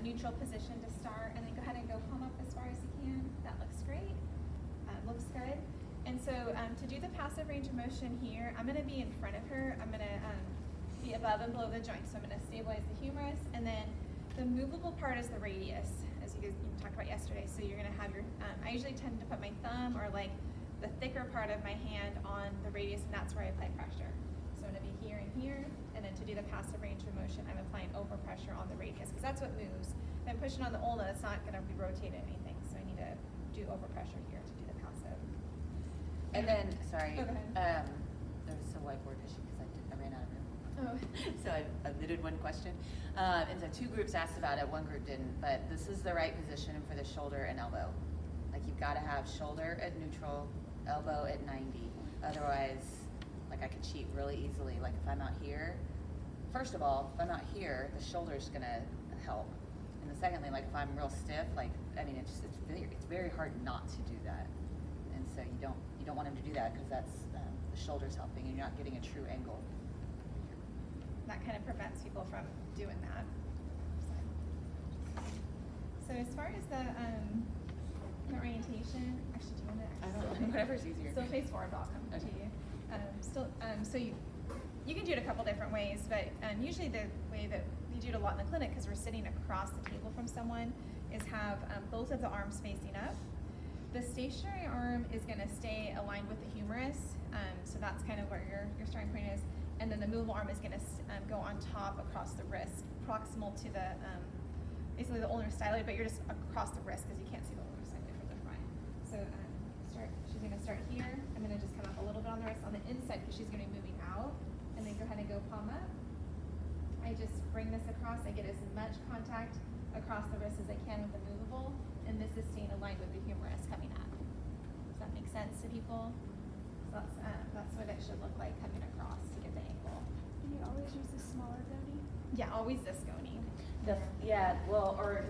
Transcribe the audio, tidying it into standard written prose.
neutral position to start, and then go ahead and go palm up as far as you can. That looks great. Looks good. And so to do the passive range of motion here, I'm going to be in front of her. I'm going to be above and below the joint. So I'm going to stabilize the humerus, and then the movable part is the radius, as you talked about yesterday. So you're going to have your, I usually tend to put my thumb or like the thicker part of my hand on the radius, and that's where I apply pressure. So I'm going to be here and here, and then to do the passive range of motion, I'm applying overpressure on the radius, because that's what moves. If I'm pushing on the ulna, it's not going to be rotating anything, so I need to do overpressure here to do the passive. And then, sorry, Oh, go ahead. there was a whiteboard issue because I ran out of room. Oh. So I omitted one question. And so 2 groups asked about it, 1 group didn't, but this is the right position for the shoulder and elbow. Like you've got to have shoulder at neutral, elbow at 90. Otherwise, like I could cheat really easily. Like if I'm out here, first of all, if I'm out here, the shoulder's gonna help. And then secondly, like if I'm real stiff, like, I mean, it's very hard not to do that. And so you don't want him to do that because that's the shoulder's helping and you're not getting a true angle. That kind of prevents people from doing that. So as far as the orientation, actually, do you want to? I don't know, whatever's easier. Still face forward, but I'll come to you. So you can do it a couple different ways, but usually the way that we do it a lot in the clinic, because we're sitting across the table from someone, is have both of the arms facing up. The stationary arm is going to stay aligned with the humerus, so that's kind of where your starting point is. And then the movable arm is going to go on top across the wrist, proximal to the basically the ulnar styloid, but you're just across the wrist because you can't see the ulnar styloid from the front. So she's going to start here. I'm going to just come up a little bit on the wrist on the inside because she's going to be moving out, and then go ahead and go palm up. I just bring this across. I get as much contact across the wrist as I can with the movable, and this is staying aligned with the humerus coming up. Does that make sense to people? So that's what it should look like coming across to get the angle. And you always use the smaller goni? Yeah, always this goni. Yeah, well, or